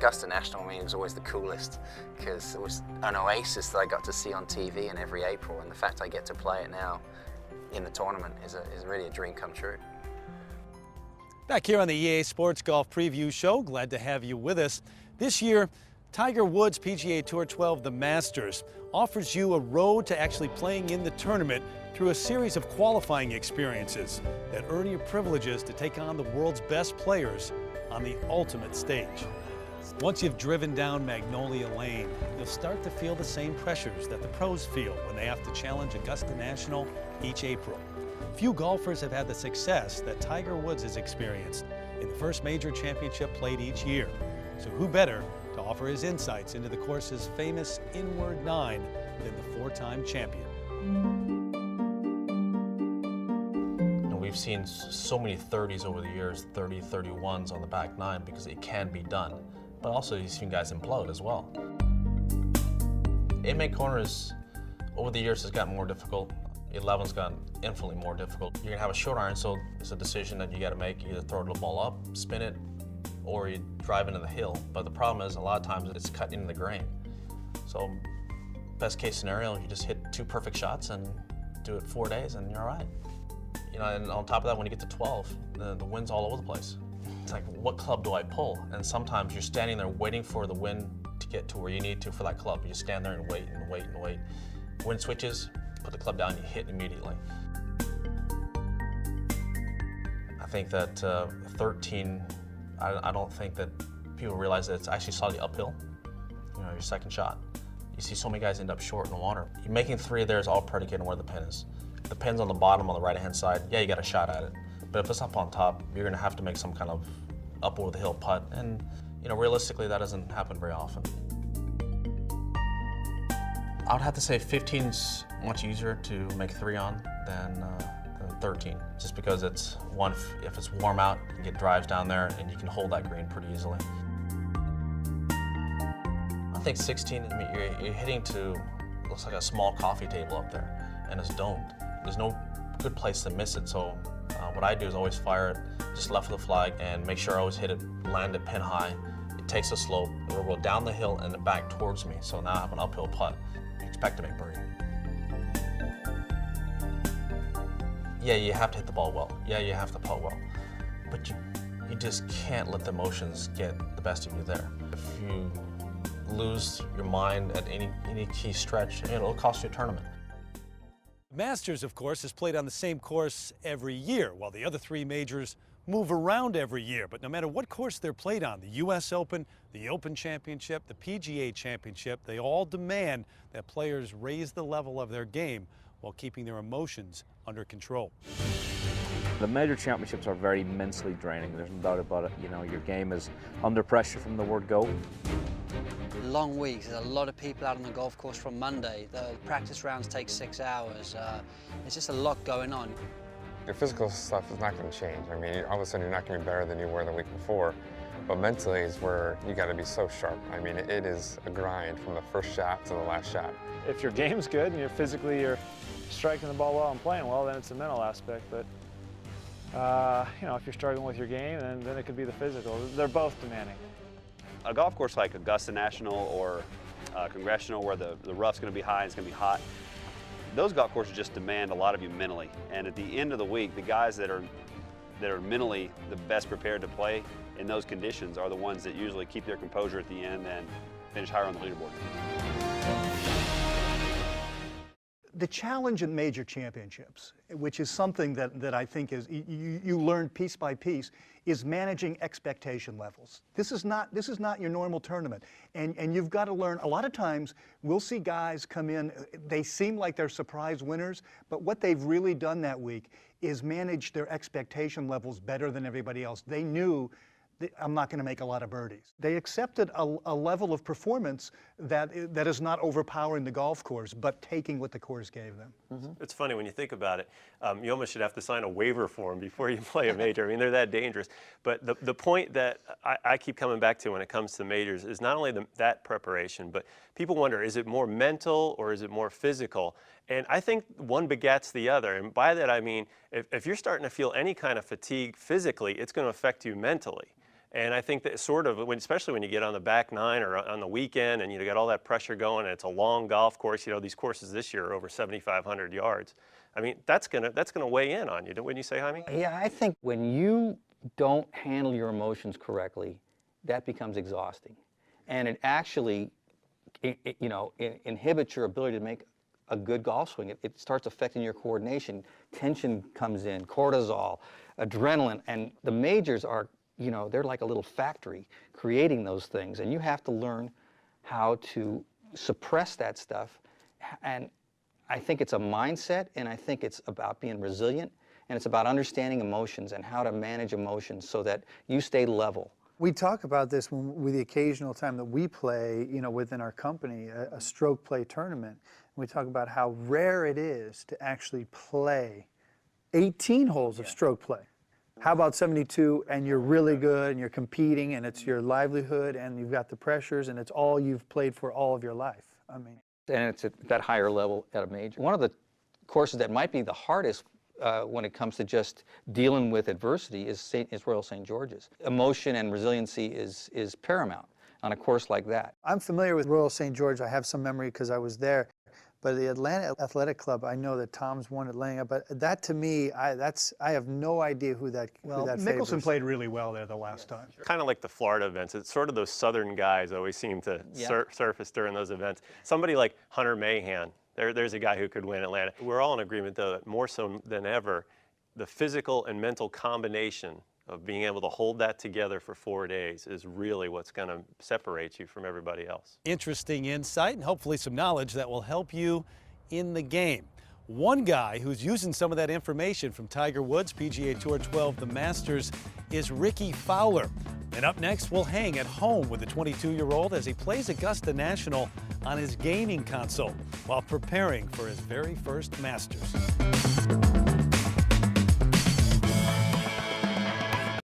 Augusta National, I mean, it was always the coolest because it was an oasis that I got to see on TV in every April, and the fact I get to play it now in the tournament is really a dream come true. Back here on the EA Sports Golf Preview Show, glad to have you with us. This year, Tiger Woods PGA Tour 12, the Masters, offers you a road to actually playing in the tournament through a series of qualifying experiences that earn you privileges to take on the world's best players on the ultimate stage. Once you've driven down Magnolia Lane, you'll start to feel the same pressures that the pros feel when they have to challenge Augusta National each April. Few golfers have had the success that Tiger Woods has experienced in the first major championship played each year. So who better to offer his insights into the course's famous Inward Nine than the four-time champion? We've seen so many 30s over the years, 30, 31s on the back nine because it can be done. But also you've seen guys implode as well. 8-man corners over the years has gotten more difficult. 11's gotten infinitely more difficult. You're gonna have a short iron, so it's a decision that you gotta make. You either throw the ball up, spin it, or you drive into the hill. But the problem is a lot of times it's cut into the grain. So best case scenario, you just hit 2 perfect shots and do it 4 days and you're all right. You know, and on top of that, when you get to 12, the wind's all over the place. It's like, what club do I pull? And sometimes you're standing there waiting for the wind to get to where you need to for that club. You just stand there and wait and wait and wait. Wind switches, put the club down, you hit immediately. I think that 13, I don't think that people realize that it's actually slightly uphill, you know, your second shot. You see so many guys end up short in the water. You're making 3 there is all predicated on where the pin is. If the pin's on the bottom on the right-hand side, yeah, you got a shot at it. But if it's up on top, you're gonna have to make some kind of up over the hill putt. And, you know, realistically, that doesn't happen very often. I would have to say 15's much easier to make 3 on than 13, just because it's one, if it's warm out, you can get drives down there and you can hold that green pretty easily. I think 16, I mean, you're hitting to, looks like a small coffee table up there, and it's domed. There's no good place to miss it, so what I do is always fire it just left of the flag and make sure I always hit it, land it pin high. It takes a slope, it will go down the hill and then back towards me, so now I have an uphill putt. You expect to make birdie. Yeah, you have to hit the ball well. Yeah, you have to putt well. But you just can't let the emotions get the best of you there. If you lose your mind at any key stretch, it'll cost you a tournament. Masters, of course, is played on the same course every year, while the other 3 majors move around every year. But no matter what course they're played on, the U.S. Open, the Open Championship, the PGA Championship, they all demand that players raise the level of their game while keeping their emotions under control. The major championships are very mentally draining. There's no doubt about it. You know, your game is under pressure from the word go. Long weeks. There's a lot of people out on the golf course from Monday. The practice rounds take 6 hours. There's just a lot going on. Your physical stuff is not going to change. I mean, all of a sudden you're not going to be better than you were the week before. But mentally is where you got to be so sharp. I mean, it is a grind from the first shot to the last shot. If your game's good and you're striking the ball well and playing well, then it's a mental aspect. But you know, if you're struggling with your game, then it could be the physical. They're both demanding. A golf course like Augusta National or Congressional, where the rough's going to be high and it's going to be hot, those golf courses just demand a lot of you mentally. And at the end of the week, the guys that are mentally the best prepared to play in those conditions are the ones that usually keep their composure at the end and finish higher on the leaderboard. The challenge in major championships, which is something that I think is you learn piece by piece, is managing expectation levels. This is not your normal tournament, and you've got to learn. A lot of times we'll see guys come in, they seem like they're surprise winners, but what they've really done that week is manage their expectation levels better than everybody else. They knew I'm not going to make a lot of birdies. They accepted a level of performance that is not overpowering the golf course, but taking what the course gave them. Mm-hmm. It's funny when you think about it. You almost should have to sign a waiver form before you play a major. I mean, they're that dangerous. But the point that I keep coming back to when it comes to majors is not only that preparation, but people wonder, is it more mental or is it more physical? And I think one begets the other. And by that I mean, if you're starting to feel any kind of fatigue physically, it's going to affect you mentally. And I think that sort of, especially when you get on the back nine or on the weekend and you got all that pressure going, and it's a long golf course. These courses this year are over 7,500 yards. I mean, that's gonna weigh in on you, wouldn't you say, Jaime? Yeah, I think when you don't handle your emotions correctly, that becomes exhausting, and it actually, inhibits your ability to make a good golf swing. It starts affecting your coordination. Tension comes in, cortisol, adrenaline, and the majors are, they're like a little factory creating those things, and you have to learn how to suppress that stuff. And I think it's a mindset, and I think it's about being resilient, and it's about understanding emotions and how to manage emotions so that you stay level. We talk about this with the occasional time that we play, within our company, a stroke play tournament. We talk about how rare it is to actually play 18 holes of stroke play. How about 72 and you're really good and you're competing and it's your livelihood and you've got the pressures and it's all you've played for all of your life? I mean, and it's at that higher level at a major. One of the courses that might be the hardest when it comes to just dealing with adversity is Royal St. George's. Emotion and resiliency is paramount on a course like that. I'm familiar with Royal St. George. I have some memory because I was there. But the Atlanta Athletic Club, I know that Tom's won at laying up, but that to me, I have no idea who that Mickelson favors. played really well there the last time. Kind of like the Florida events. It's sort of those southern guys always seem to surface during those events. Somebody like Hunter Mahan, there's a guy who could win Atlanta. We're all in agreement, though, that more so than ever, the physical and mental combination of being able to hold that together for 4 days is really what's going to separate you from everybody else. Interesting insight and hopefully some knowledge that will help you in the game. One guy who's using some of that information from Tiger Woods, PGA Tour 12, the Masters, is Rickie Fowler. And up next, we'll hang at home with the 22-year-old as he plays Augusta National on his gaming console while preparing for his very first Masters.